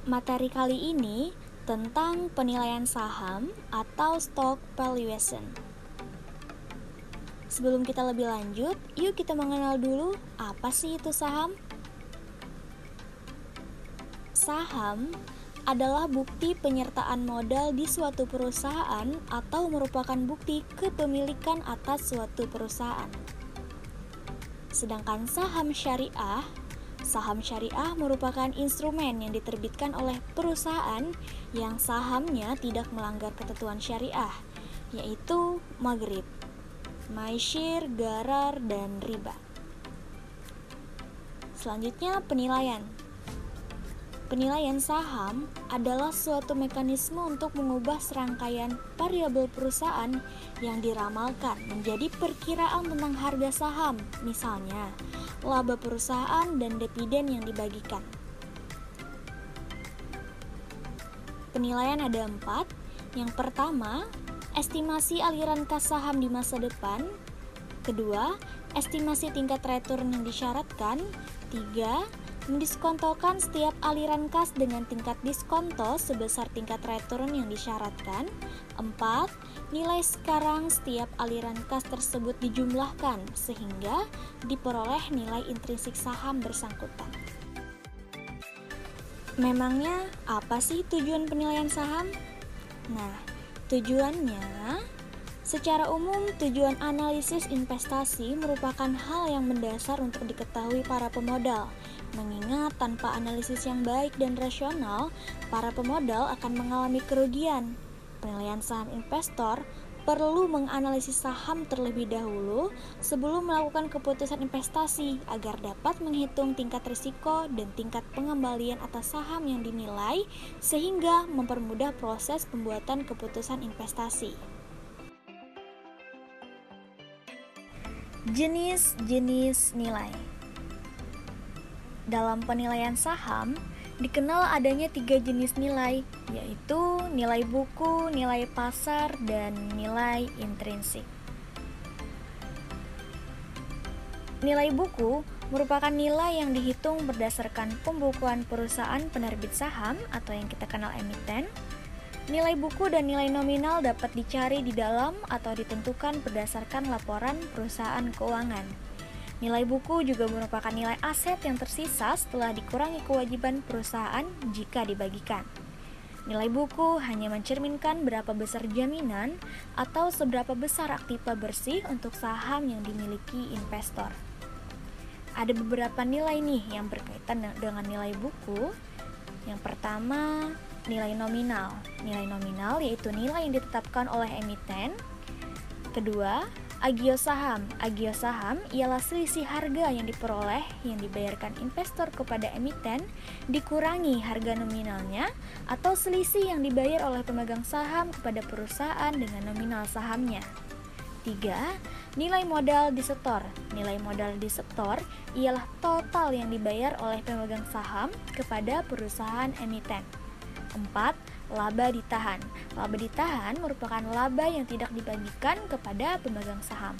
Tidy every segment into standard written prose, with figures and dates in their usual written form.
Materi kali ini tentang penilaian saham atau stock valuation. Sebelum kita lebih lanjut, yuk kita mengenal dulu apa sih itu saham. Saham adalah bukti penyertaan modal di suatu perusahaan atau merupakan bukti kepemilikan atas suatu perusahaan. Sedangkan saham syariah merupakan instrumen yang diterbitkan oleh perusahaan yang sahamnya tidak melanggar ketentuan syariah, yaitu maghrib, maisir, gharar, dan riba. Selanjutnya penilaian. Penilaian saham adalah suatu mekanisme untuk mengubah serangkaian variabel perusahaan yang diramalkan menjadi perkiraan tentang harga saham, misalnya laba perusahaan dan dividen yang dibagikan. Penilaian ada 4. Yang pertama, estimasi aliran kas saham di masa depan. Kedua, estimasi tingkat return yang disyaratkan. 3. Mendiskontokan setiap aliran kas dengan tingkat diskonto sebesar tingkat return yang disyaratkan. 4. Nilai sekarang setiap aliran kas tersebut dijumlahkan sehingga diperoleh nilai intrinsik saham bersangkutan. Memangnya apa sih tujuan penilaian saham? Nah, tujuannya secara umum, tujuan analisis investasi merupakan hal yang mendasar untuk diketahui para pemodal. Mengingat tanpa analisis yang baik dan rasional, para pemodal akan mengalami kerugian. Penilaian saham investor perlu menganalisis saham terlebih dahulu sebelum melakukan keputusan investasi agar dapat menghitung tingkat risiko dan tingkat pengembalian atas saham yang dinilai sehingga mempermudah proses pembuatan keputusan investasi. Jenis-jenis nilai. Dalam penilaian saham, dikenal adanya 3 jenis nilai, yaitu nilai buku, nilai pasar, dan nilai intrinsik. Nilai buku merupakan nilai yang dihitung berdasarkan pembukuan perusahaan penerbit saham atau yang kita kenal emiten. Nilai buku dan nilai nominal dapat dicari di dalam atau ditentukan berdasarkan laporan perusahaan keuangan. Nilai buku juga merupakan nilai aset yang tersisa setelah dikurangi kewajiban perusahaan jika dibagikan. Nilai buku hanya mencerminkan berapa besar jaminan atau seberapa besar aktiva bersih untuk saham yang dimiliki investor. Ada beberapa nilai nih yang berkaitan dengan nilai buku. Yang pertama, nilai nominal. Nilai nominal yaitu nilai yang ditetapkan oleh emiten. Kedua, agio saham. Agio saham ialah selisih harga yang diperoleh yang dibayarkan investor kepada emiten dikurangi harga nominalnya atau selisih yang dibayar oleh pemegang saham kepada perusahaan dengan nominal sahamnya. 3. Nilai modal disetor. Nilai modal disetor ialah total yang dibayar oleh pemegang saham kepada perusahaan emiten. 4. Laba ditahan. Laba ditahan merupakan laba yang tidak dibagikan kepada pemegang saham.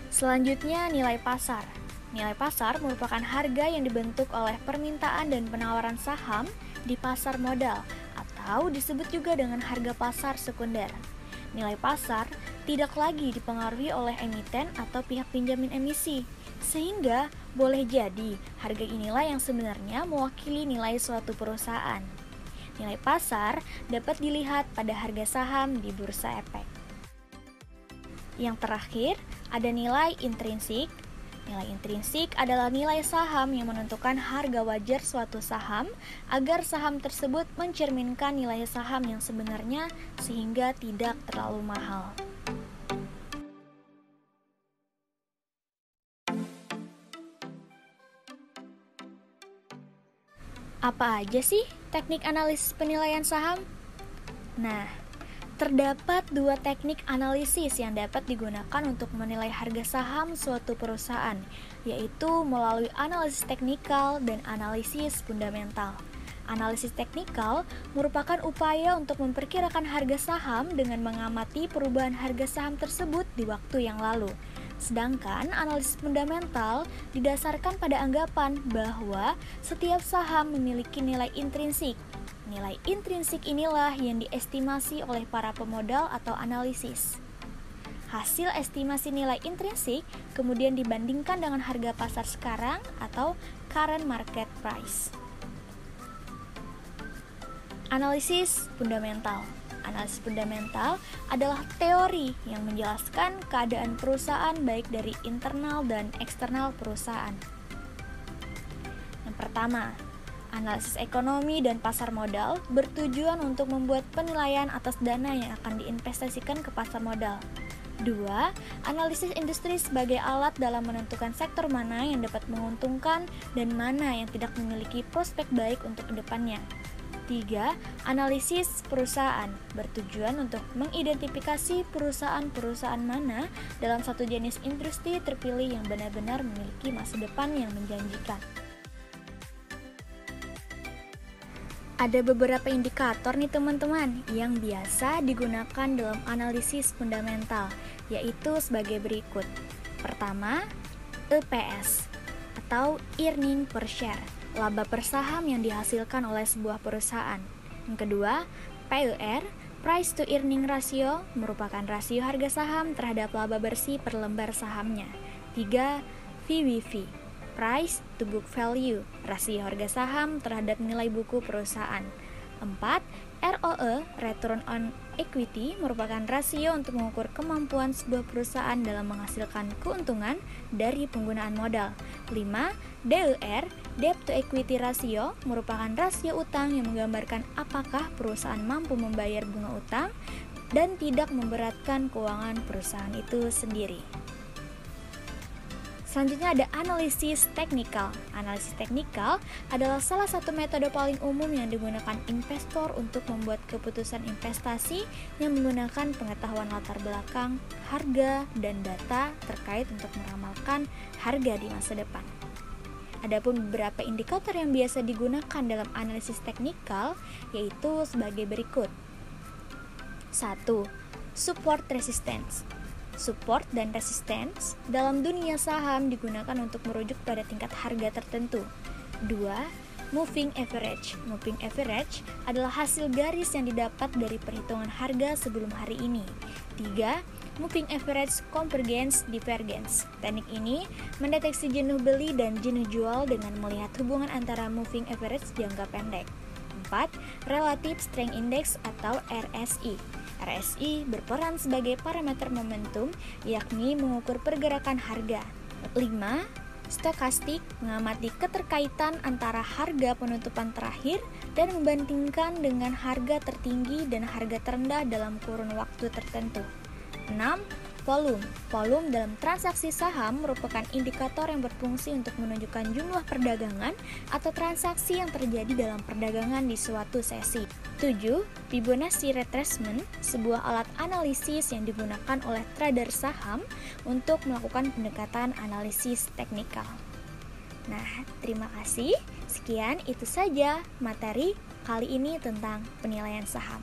Selanjutnya, nilai pasar. Nilai pasar merupakan harga yang dibentuk oleh permintaan dan penawaran saham di pasar modal atau disebut juga dengan harga pasar sekunder. Nilai pasar tidak lagi dipengaruhi oleh emiten atau pihak penjamin emisi, sehingga boleh jadi harga inilah yang sebenarnya mewakili nilai suatu perusahaan. Nilai pasar dapat dilihat pada harga saham di bursa efek. Yang terakhir, ada nilai intrinsik. Nilai intrinsik adalah nilai saham yang menentukan harga wajar suatu saham agar saham tersebut mencerminkan nilai saham yang sebenarnya sehingga tidak terlalu mahal. Apa aja sih teknik analisis penilaian saham? Nah, terdapat dua teknik analisis yang dapat digunakan untuk menilai harga saham suatu perusahaan, yaitu melalui analisis teknikal dan analisis fundamental. Analisis teknikal merupakan upaya untuk memperkirakan harga saham dengan mengamati perubahan harga saham tersebut di waktu yang lalu. Sedangkan analisis fundamental didasarkan pada anggapan bahwa setiap saham memiliki nilai intrinsik. Nilai intrinsik inilah yang diestimasi oleh para pemodal atau analisis. Hasil estimasi nilai intrinsik kemudian dibandingkan dengan harga pasar sekarang atau current market price. Analisis fundamental. Analisis fundamental adalah teori yang menjelaskan keadaan perusahaan baik dari internal dan eksternal perusahaan. Yang pertama, analisis ekonomi dan pasar modal bertujuan untuk membuat penilaian atas dana yang akan diinvestasikan ke pasar modal. 2. Analisis industri sebagai alat dalam menentukan sektor mana yang dapat menguntungkan dan mana yang tidak memiliki prospek baik untuk kedepannya. 3. Analisis perusahaan bertujuan untuk mengidentifikasi perusahaan-perusahaan mana dalam satu jenis industri terpilih yang benar-benar memiliki masa depan yang menjanjikan. Ada beberapa indikator nih teman-teman yang biasa digunakan dalam analisis fundamental, yaitu sebagai berikut. Pertama, EPS atau earning per share, laba per saham yang dihasilkan oleh sebuah perusahaan. Yang kedua, PER, price to earning ratio, merupakan rasio harga saham terhadap laba bersih per lembar sahamnya. 3. VWV, price to book value, rasio harga saham terhadap nilai buku perusahaan. 4. ROE, return on equity, merupakan rasio untuk mengukur kemampuan sebuah perusahaan dalam menghasilkan keuntungan dari penggunaan modal. 5. DER, debt to equity ratio, merupakan rasio utang yang menggambarkan apakah perusahaan mampu membayar bunga utang dan tidak memberatkan keuangan perusahaan itu sendiri. Selanjutnya ada analisis teknikal. Analisis teknikal adalah salah satu metode paling umum yang digunakan investor untuk membuat keputusan investasi yang menggunakan pengetahuan latar belakang, harga, dan data terkait untuk meramalkan harga di masa depan. Adapun beberapa indikator yang biasa digunakan dalam analisis teknikal yaitu sebagai berikut. 1. Support resistance. Support dan resistance dalam dunia saham digunakan untuk merujuk pada tingkat harga tertentu. 2. Moving average. Moving average adalah hasil garis yang didapat dari perhitungan harga sebelum hari ini. 3. Moving average convergence divergence. Teknik ini mendeteksi jenuh beli dan jenuh jual dengan melihat hubungan antara moving average jangka pendek. 4. Relative Strength Index atau RSI. RSI berperan sebagai parameter momentum, yakni mengukur pergerakan harga. 5. Stokastik mengamati keterkaitan antara harga penutupan terakhir dan membandingkan dengan harga tertinggi dan harga terendah dalam kurun waktu tertentu. 6. Volume. Volume dalam transaksi saham merupakan indikator yang berfungsi untuk menunjukkan jumlah perdagangan atau transaksi yang terjadi dalam perdagangan di suatu sesi. 7. Fibonacci retracement, sebuah alat analisis yang digunakan oleh trader saham untuk melakukan pendekatan analisis teknikal. Nah, terima kasih. Sekian itu saja materi kali ini tentang penilaian saham.